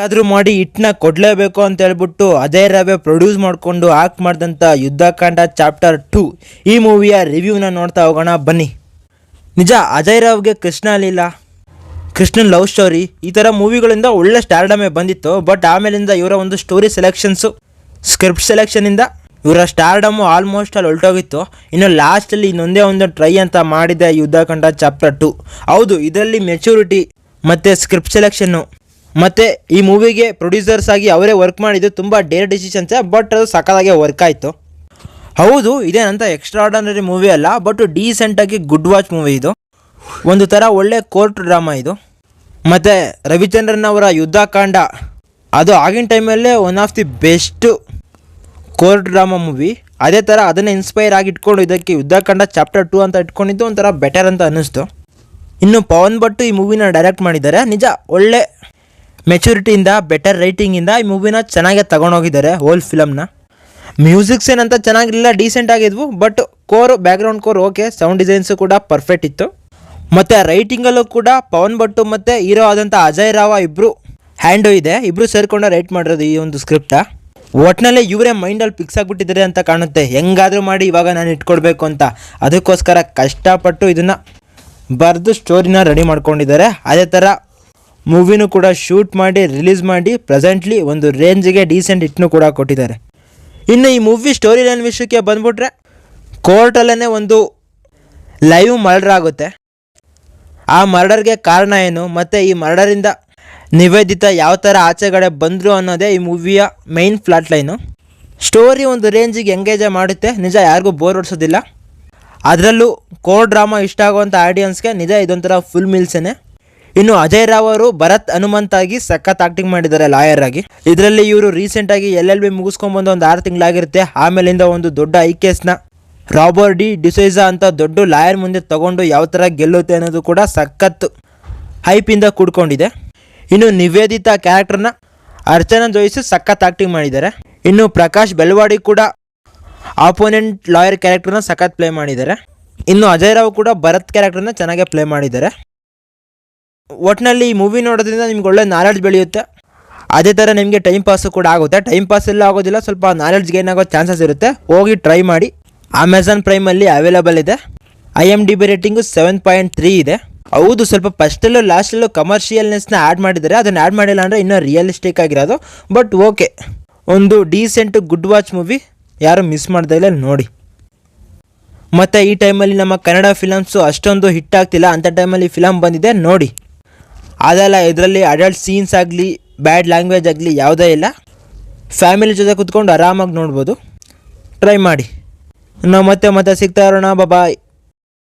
ಆದರೂ ಮಾಡಿ ಹಿಟ್ಟನ್ನ ಕೊಡಲೇಬೇಕು ಅಂತ ಹೇಳ್ಬಿಟ್ಟು ಅಜಯ್ ರಾವ್ ಪ್ರೊಡ್ಯೂಸ್ ಮಾಡಿಕೊಂಡು ಆಕ್ಟ್ ಮಾಡಿದಂಥ ಯುದ್ಧಕಾಂಡ ಚಾಪ್ಟರ್ 2 ಈ ಮೂವಿಯ ರಿವ್ಯೂನ ನೋಡ್ತಾ ಹೋಗೋಣ ಬನ್ನಿ. ನಿಜ ಅಜಯ್ ರಾವ್ಗೆ ಕೃಷ್ಣ ಲೀಲಾ, ಕೃಷ್ಣನ್ ಲವ್ ಸ್ಟೋರಿ ಈ ಥರ ಮೂವಿಗಳಿಂದ ಒಳ್ಳೆ ಸ್ಟಾರ್ಡಮೇ ಬಂದಿತ್ತು. ಬಟ್ ಆಮೇಲಿಂದ ಇವರ ಒಂದು ಸ್ಟೋರಿ ಸೆಲೆಕ್ಷನ್ಸು, ಸ್ಕ್ರಿಪ್ಟ್ ಸೆಲೆಕ್ಷನಿಂದ ಇವರ ಸ್ಟಾರ್ಡಮು ಆಲ್ಮೋಸ್ಟ್ ಅಲ್ಲಿ ಹೊರಟೋಗಿತ್ತು. ಇನ್ನು ಲಾಸ್ಟಲ್ಲಿ ಇನ್ನೊಂದೇ ಒಂದು ಟ್ರೈ ಅಂತ ಮಾಡಿದೆ ಯುದ್ಧಕಾಂಡ ಚಾಪ್ಟರ್ 2. ಹೌದು, ಇದರಲ್ಲಿ ಮೆಚುರಿಟಿ ಮತ್ತು ಸ್ಕ್ರಿಪ್ಟ್ ಸೆಲೆಕ್ಷನ್ನು ಮತ್ತು ಈ ಮೂವಿಗೆ ಪ್ರೊಡ್ಯೂಸರ್ಸ್ ಆಗಿ ಅವರೇ ವರ್ಕ್ ಮಾಡಿದ್ದು ತುಂಬ ಡೇರ್ ಡಿಸಿಷನ್ಸೇ. ಬಟ್ ಅದು ಸಕ್ಕತ್ತಾಗೆ ವರ್ಕ್ ಆಯಿತು. ಹೌದು, ಇದೇನಂತ ಎಕ್ಸ್ಟ್ರಾರ್ಡನರಿ ಮೂವಿ ಅಲ್ಲ, ಬಟ್ ಡೀಸೆಂಟಾಗಿ ಗುಡ್ ವಾಚ್ ಮೂವಿ ಇದು. ಒಂದು ಥರ ಒಳ್ಳೆ ಕೋರ್ಟ್ ಡ್ರಾಮಾ ಇದು. ಮತ್ತು ರವಿಚಂದ್ರನ್ ಅವರ ಯುದ್ಧಕಾಂಡ ಅದು ಆಗಿನ ಟೈಮಲ್ಲೇ one of the best court drama movie. ಅದೇ ಥರ ಅದನ್ನೇ ಇನ್ಸ್ಪೈರ್ ಆಗಿ ಇಟ್ಕೊಂಡು ಇದಕ್ಕೆ ಯುದ್ಧಕಾಂಡ ಚಾಪ್ಟರ್ 2 ಅಂತ ಇಟ್ಕೊಂಡಿದ್ದು ಒಂಥರ ಬೆಟರ್ ಅಂತ ಅನ್ನಿಸ್ತು. ಇನ್ನು ಪವನ್ ಭಟ್ ಈ ಮೂವಿನ ಡೈರೆಕ್ಟ್ ಮಾಡಿದ್ದಾರೆ. ನಿಜ ಒಳ್ಳೆ ಮೆಚುರಿಟಿಯಿಂದ, ಬೆಟರ್ ರೈಟಿಂಗಿಂದ ಈ ಮೂವಿನ ಚೆನ್ನಾಗೇ ತಗೊಂಡೋಗಿದ್ದಾರೆ ಹೋಲ್ ಫಿಲಮ್ನ. ಮ್ಯೂಸಿಕ್ಸ್ ಏನಂತ ಚೆನ್ನಾಗಿರಲಿಲ್ಲ, ಡೀಸೆಂಟ್ ಆಗಿದ್ವು. But background core okay, sound designs ಕೂಡ ಪರ್ಫೆಕ್ಟ್ ಇತ್ತು. ಮತ್ತು ರೈಟಿಂಗಲ್ಲೂ ಕೂಡ ಪವನ್ ಭಟ್ಟು ಮತ್ತು ಹೀರೋ ಆದಂಥ ಅಜಯ್ ರಾವ್ ಇಬ್ಬರು ಹ್ಯಾಂಡು ಇದೆ. ಇಬ್ಬರು ಸೇರಿಕೊಂಡು ರೈಟ್ ಮಾಡಿರೋದು ಈ ಒಂದು ಸ್ಕ್ರಿಪ್ಟ. ಒಟ್ಟಿನಲ್ಲೇ ಇವರೇ ಮೈಂಡಲ್ಲಿ ಫಿಕ್ಸ್ ಆಗಿಬಿಟ್ಟಿದ್ದಾರೆ ಅಂತ ಕಾಣುತ್ತೆ. ಹೆಂಗಾದರೂ ಮಾಡಿ ಇವಾಗ ನಾನು ಇಟ್ಕೊಡ್ಬೇಕು ಅಂತ. ಅದಕ್ಕೋಸ್ಕರ ಕಷ್ಟಪಟ್ಟು ಇದನ್ನು ಬರೆದು ಸ್ಟೋರಿನ ರೆಡಿ ಮಾಡ್ಕೊಂಡಿದ್ದಾರೆ. ಅದೇ ಥರ ಮೂವಿನೂ ಕೂಡ ಶೂಟ್ ಮಾಡಿ ರಿಲೀಸ್ ಮಾಡಿ ಪ್ರೆಸೆಂಟ್ಲಿ ಒಂದು ರೇಂಜಿಗೆ ಡೀಸೆಂಟ್ ಹಿಟ್ನೂ ಕೂಡ ಕೊಟ್ಟಿದ್ದಾರೆ. ಇನ್ನು ಈ ಮೂವಿ ಸ್ಟೋರಿ ಲೈನ್ ವಿಷಯಕ್ಕೆ ಬಂದ್ಬಿಟ್ರೆ, ಕೋರ್ಟಲ್ಲೇ ಒಂದು ಲೈವ್ ಮರ್ಡರ್ ಆಗುತ್ತೆ. ಆ ಮರ್ಡರ್ಗೆ ಕಾರಣ ಏನು ಮತ್ತು ಈ ಮರ್ಡರಿಂದ ನಿವೇದಿತ ಯಾವ ಥರ ಆಚೆಗಡೆ ಬಂದರು ಅನ್ನೋದೇ ಈ ಮೂವಿಯ ಮೈನ್ ಫ್ಲಾಟ್ ಲೈನು. ಸ್ಟೋರಿ ಒಂದು ರೇಂಜಿಗೆ ಎಂಗೇಜ್ ಮಾಡುತ್ತೆ. ನಿಜ ಯಾರಿಗೂ ಬೋರ್ ಹೊಡಿಸೋದಿಲ್ಲ. ಅದರಲ್ಲೂ ಕೋರ್ ಡ್ರಾಮಾ ಇಷ್ಟ ಆಗುವಂಥ ಆಡಿಯನ್ಸ್ಗೆ ನಿಜ ಇದೊಂಥರ ಫುಲ್ ಮೀಲ್ಸೇನೆ. ಇನ್ನು ಅಜಯ್ ರಾವ್ ಅವರು ಭರತ್ ಹನುಮಂತಾಗಿ ಸಖತ್ ಆಕ್ಟಿಂಗ್ ಮಾಡಿದ್ದಾರೆ ಲಾಯರ್ ಆಗಿ. ಇದರಲ್ಲಿ ಇವರು ರೀಸೆಂಟಾಗಿ LLB ಮುಗಿಸ್ಕೊಂಡ್ಬಂದು ಒಂದು 6 ತಿಂಗಳಾಗಿರುತ್ತೆ. ಆಮೇಲಿಂದ ಒಂದು ದೊಡ್ಡ ಕೇಸ್ನ ರಾಬರ್ಟ್ ಡಿ ಡಿಸೋಜಾ ಅಂತ ದೊಡ್ಡ ಲಾಯರ್ ಮುಂದೆ ತಗೊಂಡು ಯಾವ ಥರ ಗೆಲ್ಲುತ್ತೆ ಅನ್ನೋದು ಕೂಡ ಸಖತ್ ಹೈಪಿಂದ ಕೂಡ್ಕೊಂಡಿದೆ. ಇನ್ನು ನಿವೇದಿತಾ ಕ್ಯಾರೆಕ್ಟರ್ನ ಅರ್ಚನಾ ಜೋಯಿಸ್ ಸಖತ್ ಆಕ್ಟಿಂಗ್ ಮಾಡಿದ್ದಾರೆ. ಇನ್ನು ಪ್ರಕಾಶ್ ಬೆಲ್ವಾಡಿ ಕೂಡ ಆಪೋನೆಂಟ್ ಲಾಯರ್ ಕ್ಯಾರೆಕ್ಟರ್ನ ಸಖತ್ ಪ್ಲೇ ಮಾಡಿದ್ದಾರೆ. ಇನ್ನು ಅಜಯ್ ರಾವ್ ಕೂಡ ಭರತ್ ಕ್ಯಾರೆಕ್ಟರ್ನ ಚೆನ್ನಾಗೇ ಪ್ಲೇ ಮಾಡಿದ್ದಾರೆ. ಒಟ್ಟಿನಲ್ಲಿ ಈ ಮೂವಿ ನೋಡೋದ್ರಿಂದ ನಿಮ್ಗೆ ಒಳ್ಳೆ ನಾಲೆಡ್ಜ್ ಬೆಳೆಯುತ್ತೆ. ಅದೇ ಥರ ನಿಮಗೆ ಟೈಮ್ ಪಾಸು ಕೂಡ ಆಗುತ್ತೆ. ಟೈಮ್ ಪಾಸ್ ಎಲ್ಲ ಆಗೋದಿಲ್ಲ, ಸ್ವಲ್ಪ ನಾಲೆಡ್ಜ್ ಗೇನ್ ಆಗೋ ಚಾನ್ಸಸ್ ಇರುತ್ತೆ. ಹೋಗಿ ಟ್ರೈ ಮಾಡಿ. ಅಮೆಝಾನ್ ಪ್ರೈಮಲ್ಲಿ ಅವೈಲೇಬಲ್ ಇದೆ. IMDb ರೇಟಿಂಗು 7.3 ಇದೆ. ಹೌದು, ಸ್ವಲ್ಪ ಫಸ್ಟಲ್ಲೂ ಲಾಸ್ಟಲ್ಲೂ ಕಮರ್ಷಿಯಲ್ನೆಸ್ನ ಆ್ಯಡ್ ಮಾಡಿದ್ದಾರೆ. ಅದನ್ನು ಆ್ಯಡ್ ಮಾಡಿಲ್ಲ ಅಂದರೆ ಇನ್ನೂ ರಿಯಲಿಸ್ಟಿಕ್ ಆಗಿರೋದು. ಬಟ್ ಓಕೆ, ಒಂದು ಡೀಸೆಂಟ್ ಗುಡ್ ವಾಚ್ ಮೂವಿ, ಯಾರು ಮಿಸ್ ಮಾಡ್ತಾ ಇಲ್ಲ ನೋಡಿ. ಮತ್ತು ಈ ಟೈಮಲ್ಲಿ ನಮ್ಮ ಕನ್ನಡ ಫಿಲಮ್ಸು ಅಷ್ಟೊಂದು ಹಿಟ್ ಆಗ್ತಿಲ್ಲ. ಅಂಥ ಟೈಮಲ್ಲಿ ಫಿಲಮ್ ಬಂದಿದೆ ನೋಡಿ. ಅದೆಲ್ಲ ಇದರಲ್ಲಿ ಅಡಲ್ಟ್ ಸೀನ್ಸ್ ಆಗಲಿ, ಬ್ಯಾಡ್ ಲ್ಯಾಂಗ್ವೇಜ್ ಆಗಲಿ ಯಾವುದೇ ಇಲ್ಲ. ಫ್ಯಾಮಿಲಿ ಜೊತೆ ಕೂತ್ಕೊಂಡು ಆರಾಮಾಗಿ ನೋಡ್ಬೋದು. ಟ್ರೈ ಮಾಡಿ. ನಾವು ಮತ್ತೆ ಸಿಗ್ತಾ ಇರೋಣ. ಬಾಯ್.